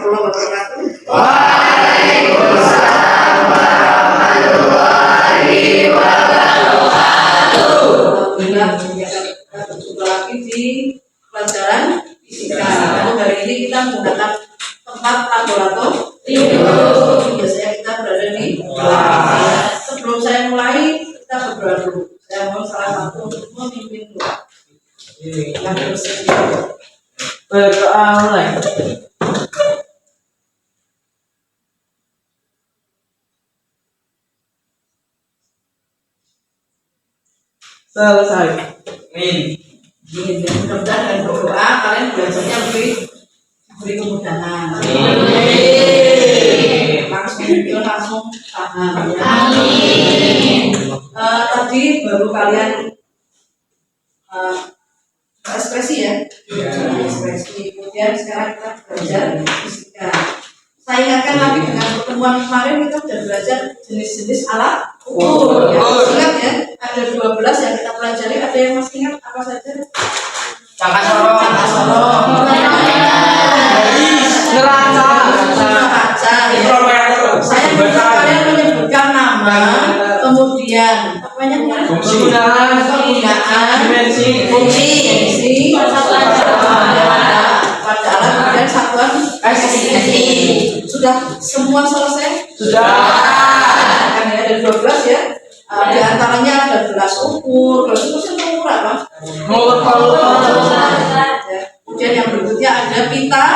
warahmatullahi wabarakatuh. Waalaikumsalam warahmatullahi wabarakatuh. Alhamdulillah kita berjumpa lagi di pelajaran fisika. Lalu hari ini kita menggunakan tempat laboratorium. Biasanya kita berada di kelas. Sebelum saya mulai, kita berdoa dulu. Saya mohon salah satu untuk memimpin doa. Yang bersedia. Berdoa mulai. Selesai. Amin. Mudah-mudahan dengan doa kalian belajarnya beri kemudahan. Langsung paham. Amin. Tadi baru kalian ekspresi ya. Ekspresi. Kemudian sekarang kita belajar fisika. Saya ingatkan lagi dengan pertemuan kemarin kita sudah belajar jenis-jenis alat ukur. Ya, ingat ya, ada 12 yang kita pelajari. Ada yang masih ingat apa saja? Cangkak sorong. Cangkak sorong. Neraca. Saya minta kalian menyebutkan nama, kemudian apanya? Penggunaan. Dimensi. Fungsi. Pada alat kemudian satuan SI. Sudah semua selesai? Sudah. Kan ya, ada 12 ya. Di antaranya ada gelas ukur. Gelas ukur itu ukur apa? Mengukur volume. Kemudian yang berikutnya ada pita.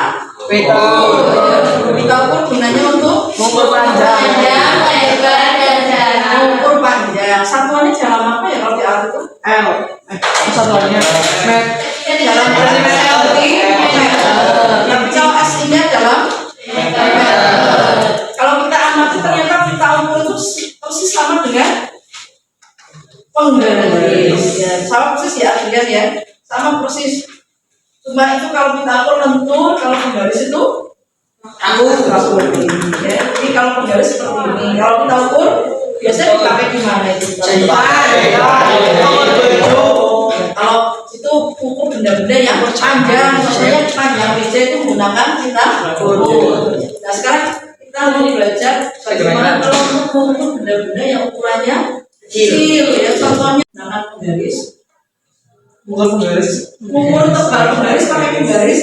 Pita. Pita ukur gunanya untuk mengukur panjang, lebar dan jarak. Ukur panjang. Satuannya dalam apa ya kalau di alat itu? L. Satuannya met. Dalam yang kalau SI-nya dalam kalau kita amati ternyata pita ukur itu persis sama dengan penggaris ya, sama persis ya adegan ya, sama persis. Cuma itu kalau pita ukur lentur, kalau penggaris itu aku ya. Jadi kalau penggaris seperti ini, kalau pita ukur biasanya dipakai di mana itu? Kalau itu ukur benda-benda yang panjang, misalnya panjang meja itu menggunakan pita ukur. Nah sekarang kita mau belajar bagaimana kalau mengukur benda-benda yang ukurannya kecil ya, contohnya menggunakan penggaris. Ukur tebal penggaris pakai penggaris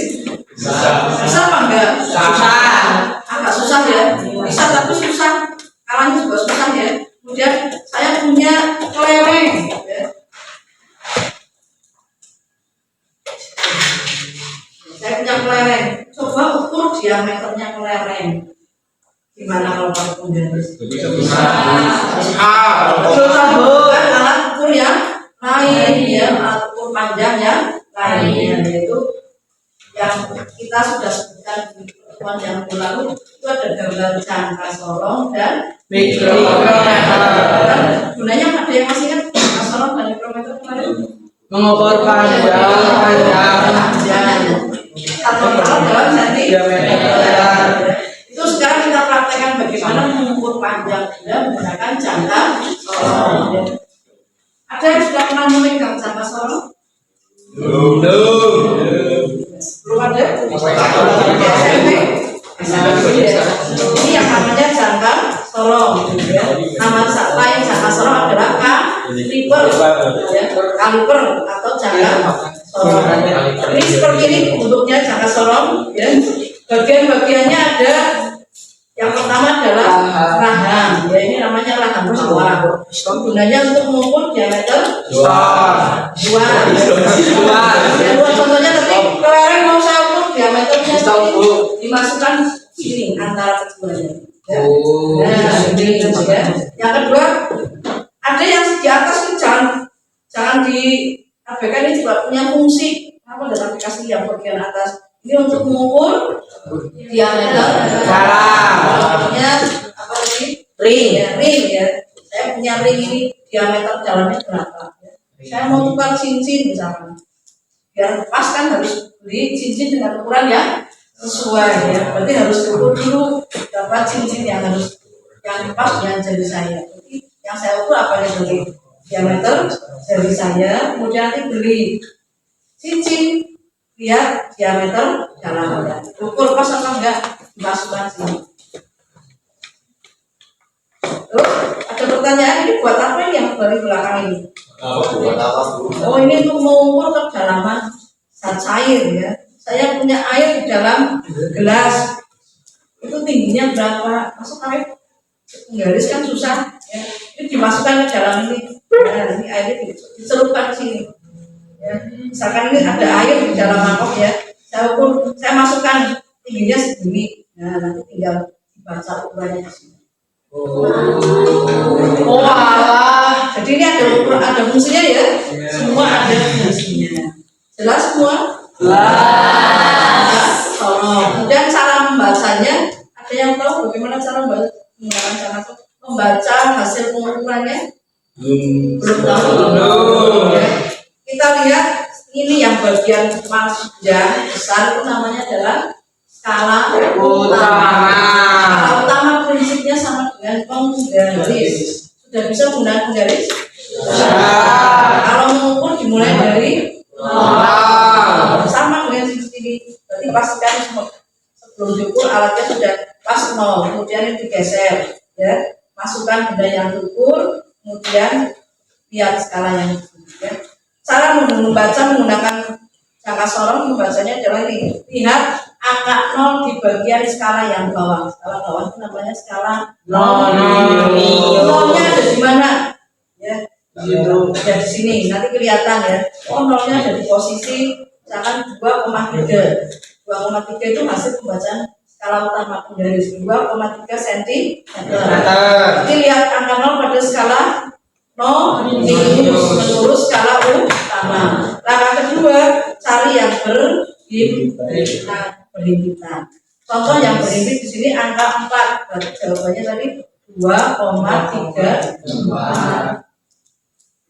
bisa apa enggak? Susah, agak susah ya. Bisa tapi susah, kalanya juga susah ya. Kemudian saya punya kelereng ya. Saya punya kelereng, coba ukur diameternya kelereng. Gimana kalau pakai penggaris? Susah bukan alat ukur yang lain ya, alat ukur panjang yang lain, yaitu yang kita sudah sebutkan di pertemuan yang lalu. Itu ada gambar jangka sorong dan mikrometer. Gunanya ada yang masih ingat jangka sorong dan mikrometer kemarin? Mengukur panjang. Atau dalam sentimeter. Itu sekarang kita praktekkan bagaimana mengukur panjang benda menggunakan jangka sorong. Ada yang sudah pernah memegang jangka sorong? Belum ada? Ini yang namanya jangka sorong. Nama lain jangka sorong adalah kaliper atau jangka sorong. Ini seperti ini bentuknya jangka sorong ya. Bagian-bagiannya ada, yang pertama adalah rahang ya, ini namanya rahang bawah. Gunanya untuk mengukur diameter buah. Contohnya tadi kelereng mau saya ukur diameternya dimasukkan sini antara keduanya. Nah, ini ya. Yang kedua, ada yang di atas itu jangan diabaikan, ini juga punya fungsi. Apa ada aplikasi yang bagian atas? Ini untuk mengukur diameter jarak. Apa tadi? Ring ya. Saya punya ring ini diameter jalannya berapa? Saya mau tukar cincin misalnya. Biar pas kan harus beli cincin dengan ukuran yang sesuai ya. Berarti harus ukur dulu dapat cincin yang pas dengan jari saya. Jadi yang saya ukur apa yang dari diameter jari saya, kemudian nanti beli cincin lihat diameter jalan, ukur pas apa enggak? dimasukkan sini. Terus ada pertanyaan, ini buat apa ini yang dari belakang ini? Oh, ini untuk mengukur kedalaman zat cair ya. Saya punya air di dalam gelas. Itu tingginya berapa? Masuk air garis kan susah ya. Ini dimasukkan ke dalam ini. Nah, ini airnya dicelupkan ke sini. Ya. Misalkan ini ada air di dalam mangkok ya. Saya masukkan tingginya segini. Nah, nanti tinggal dibaca ukurannya di sini. Oh alah. Jadi ini ada fungsinya ya. Semua ada fungsinya. Jelas semua? Jelas. Kemudian cara membacanya, ada yang tahu bagaimana cara membaca hasil pengukurannya? Belum tahu. Ya. Kita lihat ini yang bagian panjang besar itu namanya adalah skala utama. Skala utama prinsipnya sama dengan penggaris. Sudah bisa menggunakan penggaris? Kalau mengukur dimulai dari sama dengan seperti ini. Berarti pastikan sebelum diukur alatnya sudah pas 0, kemudian digeser, ya. Masukkan benda yang diukur, kemudian lihat skala yang diukur. Ya. Cara membaca menggunakan jangka sorong membacanya adalah ini. Lihat angka 0 di bagian skala yang bawah. Skala bawah itu namanya skala 0. 0-nya ada di mana? Ya. Ya di sini. Nanti kelihatan ya. Oh, 0-nya ada di posisi misalkan 2,3. 2,3 itu hasil pembacaan skala utama penggaris 2,3 cm. Nanti lihat angka 0 pada skala 0 menurut skala utama. Langkah kedua, cari yang berhimpitan. Contoh yang berhimpit di sini angka 4. Berarti jawabannya tadi 2,34.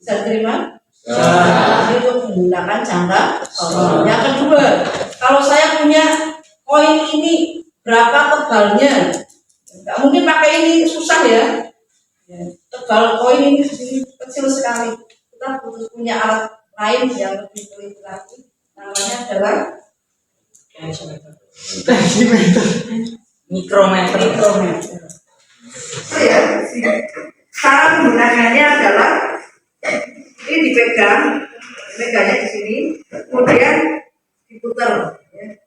Bisa terima? Ini untuk menggunakan jangka sorong. Yang kedua, kalau saya punya koin ini berapa tebalnya? Nggak mungkin pakai ini, susah ya. Tebal koin ini kecil sekali. Kita butuh punya alat lain yang lebih teliti lagi. Namanya adalah mikrometer. Ya, cara menggunakannya adalah ini megangnya di sini, kemudian diputar. Ya.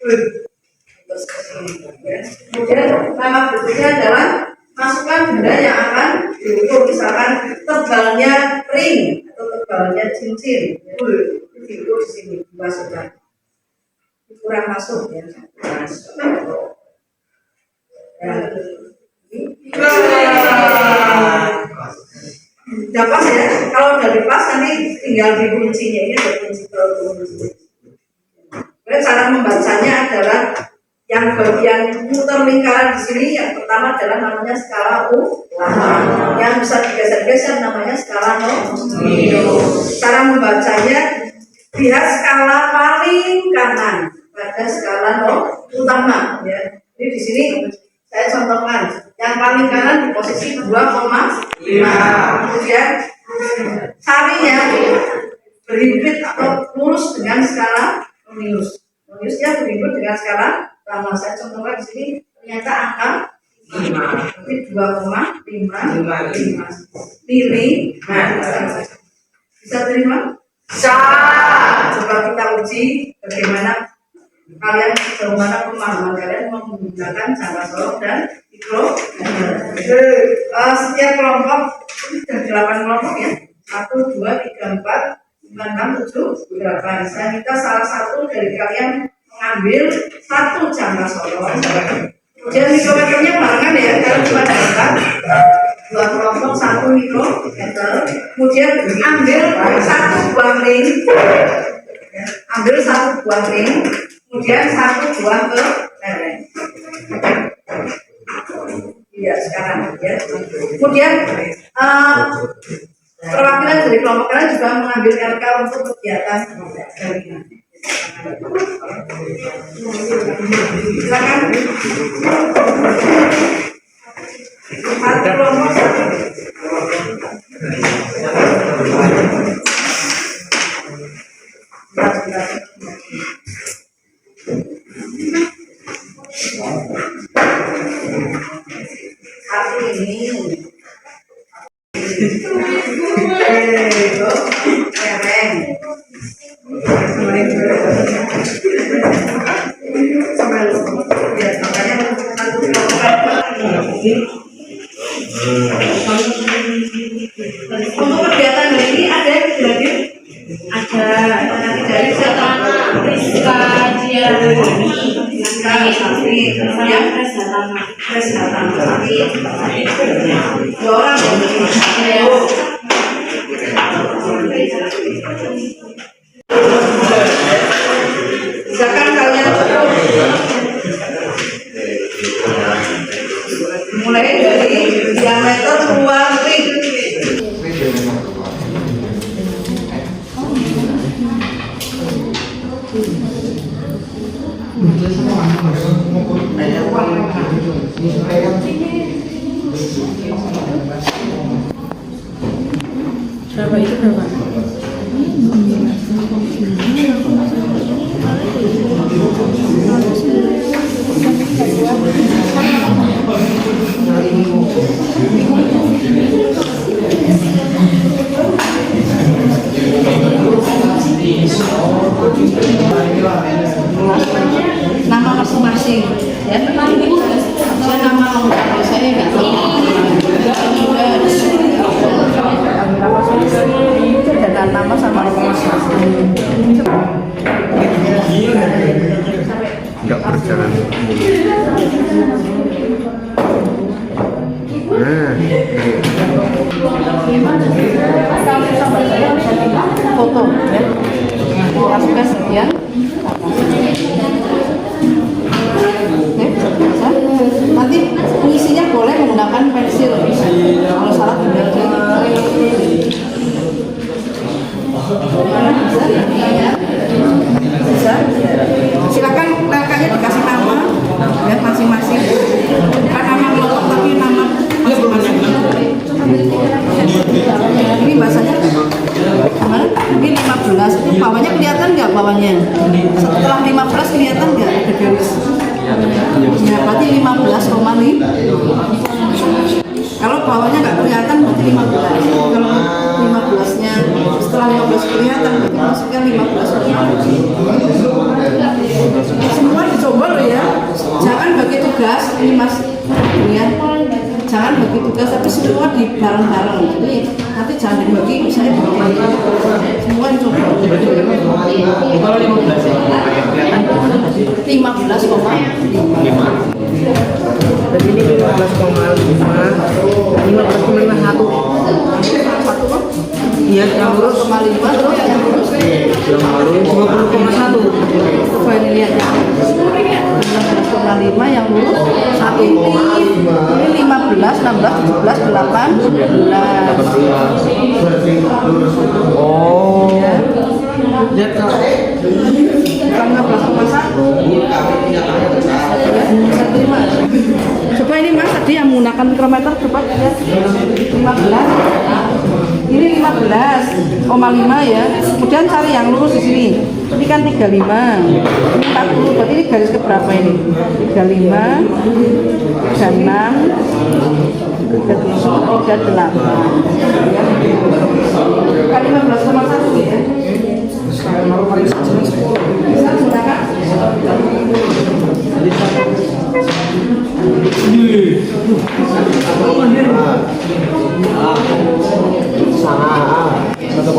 Terus ke sini. Ya. Kemudian langkah berikutnya adalah masukkan benda yang akan diukur, misalkan tebalnya ring atau tebalnya cincin. Diukur di sini, dimasukkan. Kurang masuk ya. Udah pas ya. Kalau udah pas nanti tinggal dikuncinya. Ini ada kunci kunci. Cara membacanya adalah yang bagian muter lingkaran di sini. Yang pertama adalah namanya skala utama. Yang bisa digeser-geser namanya skala minor. Cara membacanya lihat skala paling kanan pada skala utama. Ya. Jadi di sini saya contohkan yang paling kanan di posisi 2,5. Kemudian carinya berhimpit atau lurus dengan skala minus. Minusnya berhimpit dengan skala utama. Saya contohkan di sini ternyata angka 5. Jadi 2,55 mili. Bisa terima? Bisa. Coba kita uji bagaimana kalian sejauh mana pemahaman kalian menggunakan jangka sorong dan mikrometer. Setiap kelompok sudah 8 kelompok ya. 1, 2, 3, 4, 5, 6, 7, 8. Saya minta salah satu dari kalian mengambil satu jangka sorong. Kemudian mikrometernya barengan ya, karena cuma ada 2 kelompok 1 mikrometer. Kemudian ambil satu buah ring. Ambil satu buah ring. Kemudian satu buah kelereng. Iya sekarang ya. Kemudian perwakilan dari kelompok kalian juga mengambil RK untuk kegiatan jaringan. Silakan. Satu kelompok satu. Satu ini. Keren. Untuk kegiatan hari ini ada yang dihadir? Ada dari siapa? Rizka Safi, yang Presdatama Safi. Dua orang ya. Silakan kalian mulai dari diameter luar ring. Berapa itu berapa? Nama masing-masing ya. Saya nama lengkap saya nggak tahu. Dan nama sama nggak berjalan. foto ya. Kasihkan sekian. Nanti pengisinya boleh menggunakan pensil. Kalau salah tinggal bisa. Silakan kakaknya dikasih nama ya masing-masing. Bukan nama kelompok tapi nama masing-masing. Ini bahasanya gimana? Mungkin 15 itu bawahnya kelihatan nggak bawahnya? Setelah 15 kelihatan nggak ada garis? Ya berarti 15,5. Kalau bawahnya nggak kelihatan berarti 15. Kalau 15-nya setelah 15 kelihatan berarti masuknya 15,5. Semua dicoba loh ya. Jangan bagi tugas ini Mas ya. Jangan bagi tugas tapi semua di bareng-bareng. Jadi nanti jangan dibagi misalnya semua dicoba. Kalau 15 ya, kelihatan 15,5. jadi ini 15,5 satu kok? iya yang lurus 15,5 terus yang lurus yang lurus 50,1 coba ini lihat ya 15,5 yang lurus 1 ini 15, 16, 17, 18 oh ya. lihat kalau Bukan 15,1 coba ini Mas tadi yang menggunakan mikrometer coba lihat 15 ini 15,5 ya kemudian cari yang lurus di sini ini kan 35 ini 40 berarti ini garis keberapa ini 35 36 38 kan 15,1 ya bisa menggunakan Sama 1,5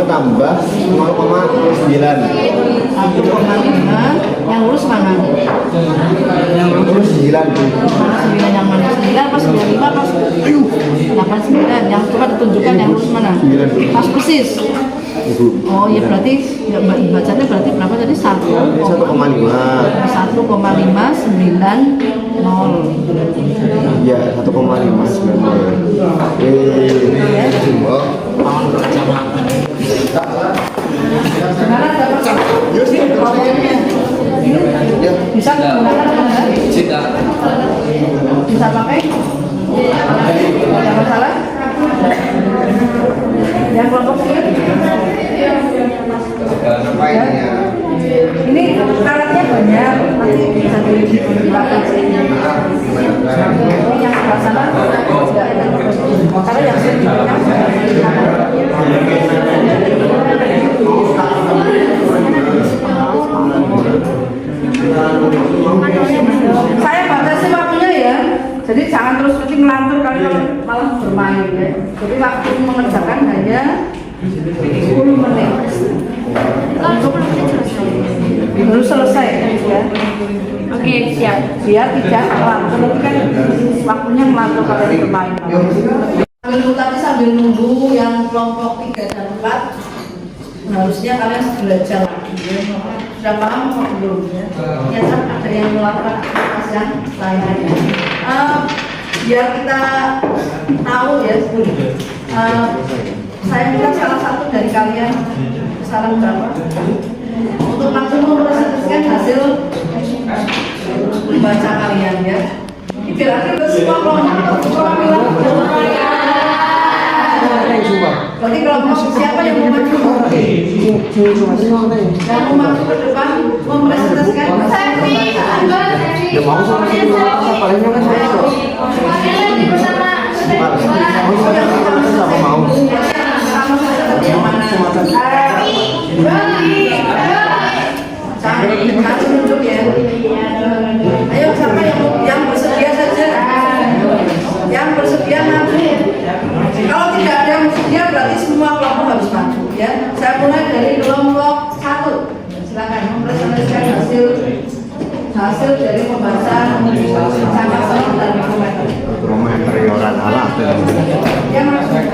tambah 0,9. 1,5 yang lurus mana? Yang lurus 9. 9 yang mana? 9 apa 95 apa 89 yang coba ditunjukkan yang lurus mana? Pas persis. Oh ya berarti ya, bacanya berarti berapa tadi? 1,5 1,590 Iya, 1,590. Semua. sekarang dapat bisa menggunakan apa enggak? Bisa pakai? Tidak masalah? Yang kelompok ini? Ini karetnya banyak, nanti bisa dipakai. Ini yang sebelah sana juga ada. Karena yang sebelumnya saya batasi waktunya ya. Jadi jangan terus ngelantur kalian malah bermain ya. Jadi waktu mengerjakan hanya 10 menit. Baru selesai ya. Oke, siap. Biar tidak melantur, nanti kan waktunya melantur kalian bermain. Sambil tadi sambil nunggu yang kelompok 3 dan 4 harusnya kalian belajar lagi ya. Sudah paham atau belum ya? Ya kan ada yang melakukan aktivitas yang lainnya. Biar kita tahu ya, saya minta salah satu dari kalian saran berapa untuk langsung mempresentasikan hasil membaca kalian ya. Ini berarti semua kelompok atau semua bilang berarti kelompok siapa yang mau maju? Yang mau maju ke depan mempresentasikan hasil pembacaan. Ya mau sama palingnya kan saya kok. Mau. Ayo siapa yang bersedia saja, yang bersedia maju. Kalau tidak ada yang bersedia berarti semua kelompok harus maju ya. Saya mulai dari kelompok 1. Silakan mempresentasikan hasil dari pembahasan sama-sama dan Rometer ya orang alat. yang masuk.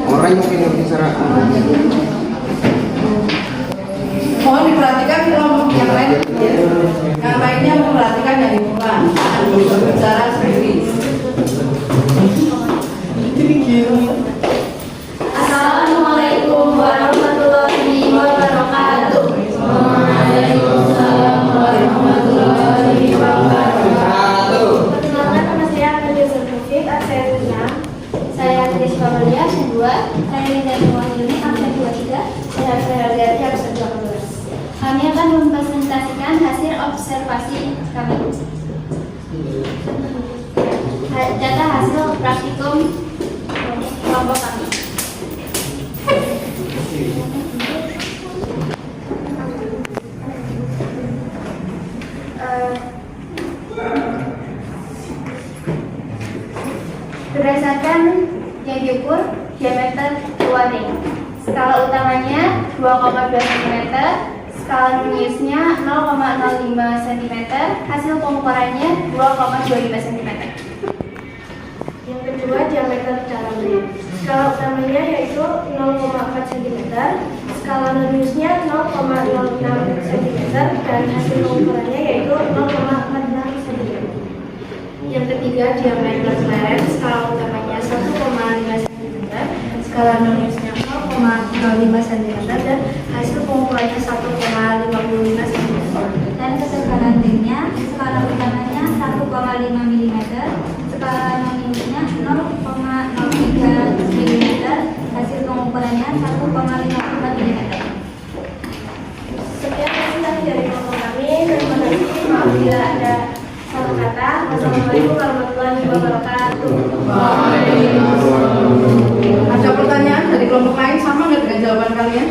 Orang yang mungkin bicara Mohon diperhatikan kelompok yang lain ya. Yang lainnya memperhatikan yang dibuka berbicara sendiri. Assalamualaikum warahmatullahi wabarakatuh. Waalaikumsalam warahmatullahi wabarakatuh. Perkenalkan nama saya Nadia Zulkifli, absen 6. Saya Kris Pamalia, absen 2. Saya Linda Mewakili, absen 23. Saya Hargati, absen 12. Kami akan mempresentasikan hasil observasi kami. Data hasil praktikum kelompok kami. Berdasarkan yang diukur diameter keluaring, skala utamanya 2,2 cm, skala minusnya 0,05 cm, hasil pengukurannya 2,25 cm. Yang kedua diameter dalamnya, skala utamanya yaitu 0,4 cm, skala minusnya 0,06 cm, dan hasil pengukurannya yaitu 0,46 cm. Yang ketiga diameter leren, skala utamanya 1,5 cm, skala minusnya 0,05 cm, dan hasil pengukurannya 1,55 cm. Dan ketebalan ringnya, skala utamanya 1,5 mm, skala minusnya 0,03 mm, hasil pengukurannya 1,54 mm. Sekian presentasi dari kelompok kami. Terima kasih. Maaf bila ada salah kata. Wassalamualaikum warahmatullahi wabarakatuh. Ada pertanyaan dari kelompok lain sama nggak dengan jawaban kalian?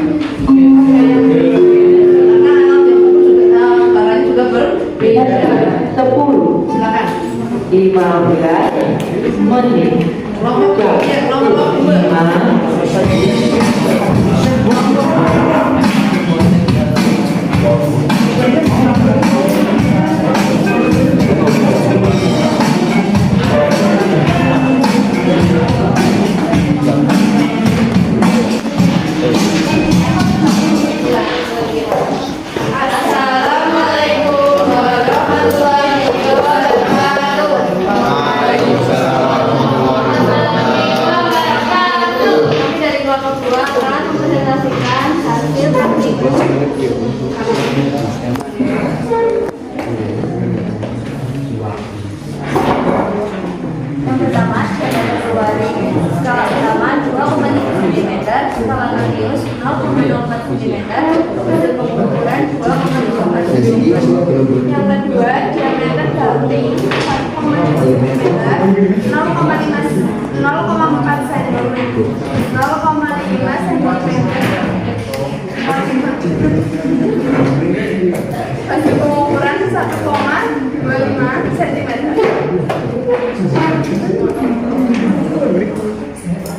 Karena barangnya juga berbeda. 10, Silakan. 15 menit. Kelompok ya, kelompok 2. Yang pertama, diameter dari skala utama 2,5 cm, skala radius 0,04 cm, hasil pengukuran 2,24 cm. Yang kedua, diameter dalam tinggi 1,5 cm, 0,4 cm, 0,5 cm. Hasil pengukuran 1,25 cm.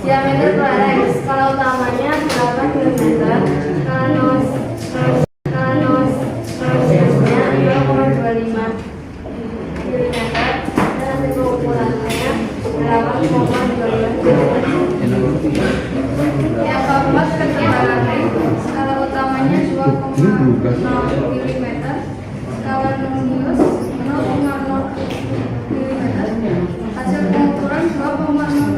Diameter pelari skala utamanya 8 cm, skala nominalnya 0,25 mm, dan hasil pengukurannya 8,12 cm. Yang keempat, ketebalan ring skala utamanya 2,0 mm, skala nominus 0,0 mm, hasil pengukuran 2,0 mm.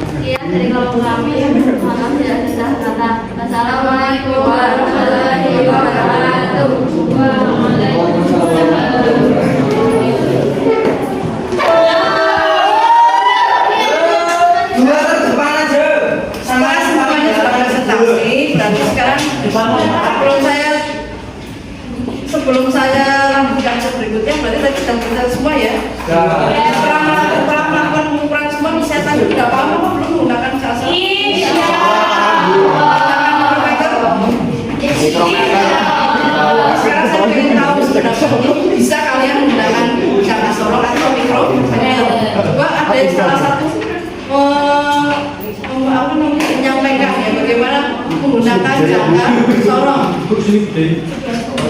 Sekian dari kelompok kami, maaf tidak bisa kata. Wassalamualaikum warahmatullahi wabarakatuh. Sebelum saya lanjutkan ke berikutnya, berarti tadi sudah bisa semua ya. Setelah melakukan pengukuran semua, saya tanya sudah paham apa belum menggunakan jasa? Sekarang saya ingin tahu sebenarnya bisa kalian menggunakan jangka sorong atau mikro? Coba ada yang salah satu menyampaikan ya bagaimana menggunakan jangka sorong.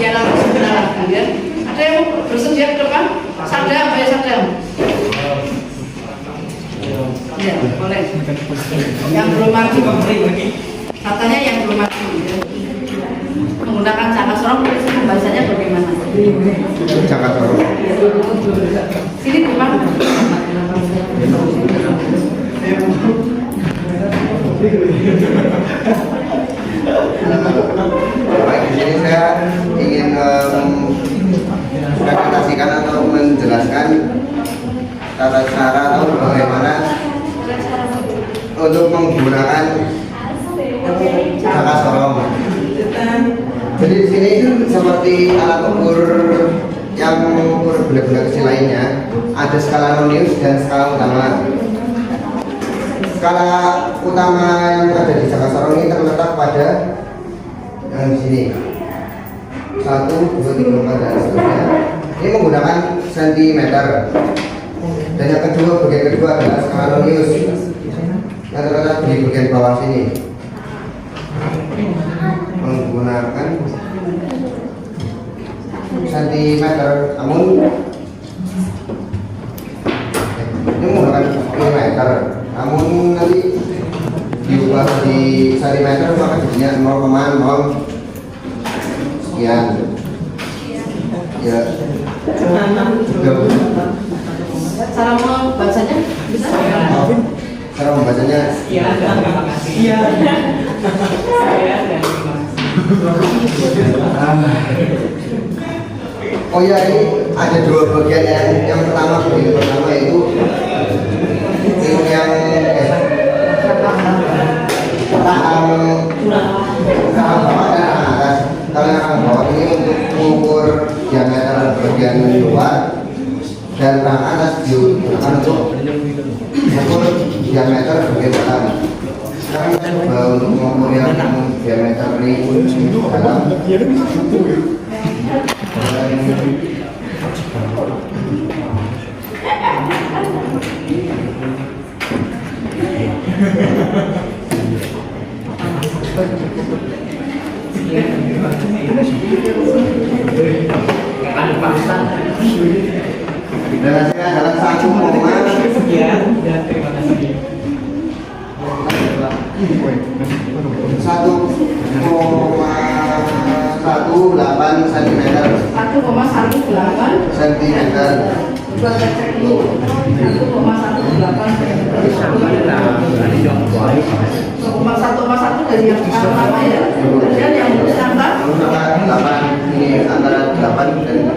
Ya lalu sebenarnya ya. Ada yang mau bersedia ke depan? Sadam, ayo sadam. Ya, boleh. Yang belum maju. Katanya yang belum maju. Ya. Menggunakan jangka sorong, bahasanya bagaimana? Jangka sorong. Sini gimana? Baik, di sini saya ingin presentasikan atau menjelaskan tata cara atau bagaimana untuk menggunakan jangka sorong. Jadi di sini seperti alat ukur yang mengukur benda-benda kecil lainnya, ada skala nominus dan skala utama. Skala utama yang ada di jangka sorong ini terletak pada yang di sini 1, 2, 3, 4 dan seterusnya. Ini menggunakan sentimeter. Dan yang kedua, bagian kedua adalah skala nominus yang terletak di bagian bawah sini, menggunakan sentimeter. Namun ini menggunakan milimeter. Namun nanti diubah di sentimeter maka jadinya 0,0 sekian. Ya. Cara membacanya bisa? Cara membacanya. Oh ya, ini ada dua bagian yang pertama, bagian pertama itu yang rahang bawah dan rahang atas. Kalau yang rahang bawah ini untuk mengukur diameter bagian luar, dan rahang atas digunakan untuk mengukur diameter bagian dalam. Sekarang kita coba untuk mengukur yang diameter ini dalam. Dan hasilnya adalah 1,18 cm. 1,18 cm. Buat cek dulu. 1,18 cm. dari yang pertama ya. Kemudian yang angka Antara 8 ini antara 8 dan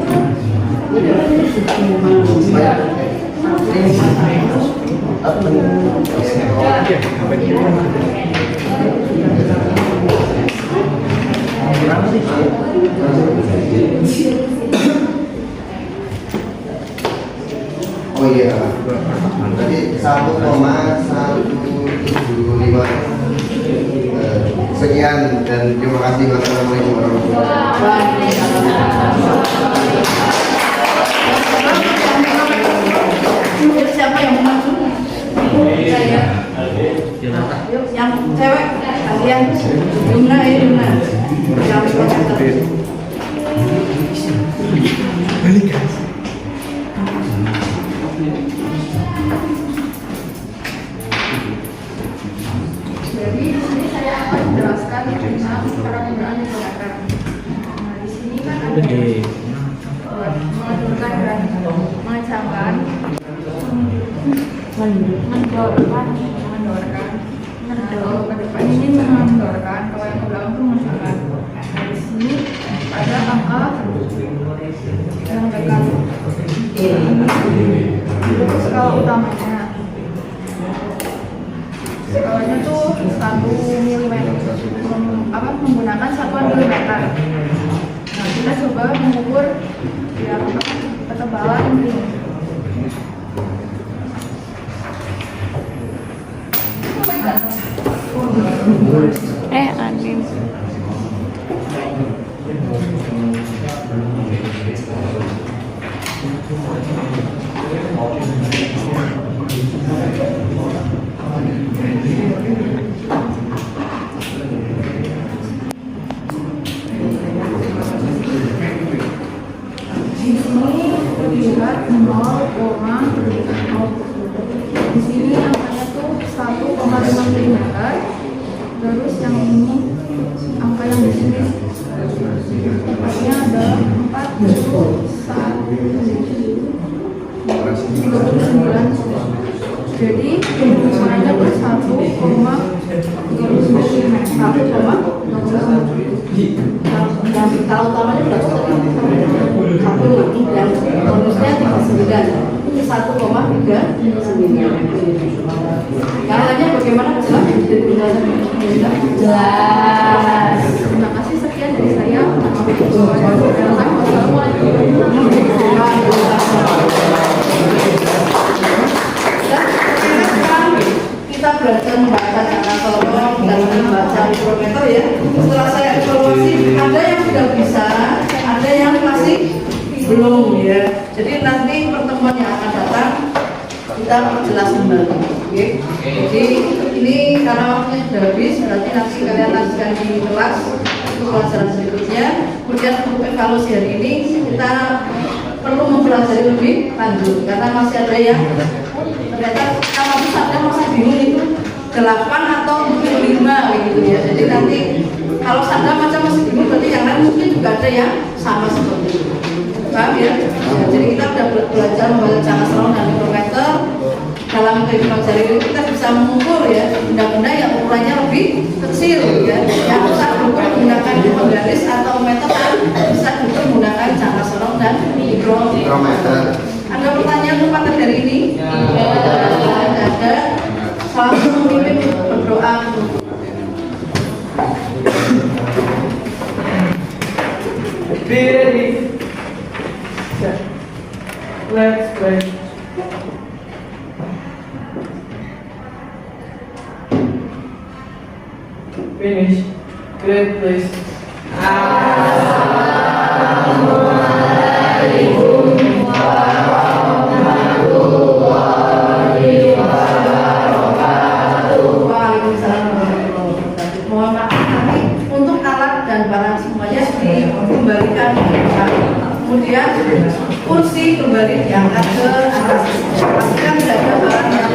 oh iya, berarti 1,175 sekian dan terima kasih. Wassalamualaikum warahmatullahi wabarakatuh. Siapa yang mau? Saya. Yang cewek kalian Yumna ya Yumna. Yang Jadi di sini saya akan menjelaskan tentang cara penggunaan menggunakan. Nah, di sini kan ada mengaturkan dan mengencangkan, mendorkan. Nah, kalau ke depan ini mendorkan, kalau yang ke belakang itu mengencangkan. Nah, di sini ada angka yang dekat. Itu skala utamanya. Skalanya tuh 1 mm, menggunakan satuan milimeter. Nah, kita coba mengukur yang ketebalan ini. Anin. Di sini terlihat 0,0. Di sini angkanya tuh 1,5 mm. Terus yang ini angka yang di sini tepatnya ada 39. Jadi ukurannya tuh 1,39. kalau utamanya berapa tadi? 1 dan bonusnya 39. Ini 1,39. Yang lainnya bagaimana? Jelas. Terima kasih, sekian dari saya. Wassalamualaikum. Kita belajar membaca cara tolong dan membaca mikrometer ya. Setelah saya evaluasi, ada yang sudah bisa, ada yang masih belum ya. Jadi nanti pertemuan yang akan datang kita perjelas kembali. Oke. Jadi ini karena waktunya sudah habis, berarti nanti kalian lanjutkan di kelas untuk pelajaran berikutnya. Kemudian untuk evaluasi hari ini kita perlu mempelajari lebih lanjut karena masih ada yang ternyata kalau misalnya masih bingung itu 8 atau mungkin 5 gitu ya. Jadi nanti kalau Sandra macam masih bingung berarti yang lain mungkin juga ada yang sama seperti itu. Paham ya? Jadi kita sudah belajar membaca jangka serong dan mikrometer. Dalam kehidupan sehari-hari kita bisa mengukur ya benda-benda yang ukurannya lebih kecil ya. Yang bisa diukur menggunakan garis atau meter bisa diukur menggunakan jangka serong dan mikrometer. Ada pertanyaan untuk materi hari ini? Ada. Selalu memimpin berdoa. Be ready. Set. Let's play. Finish. Great, please. Mohon maaf nanti untuk alat dan barang semuanya dikembalikan ke depan. Kemudian kursi kembali diangkat ke atas. Pastikan tidak ada barang yang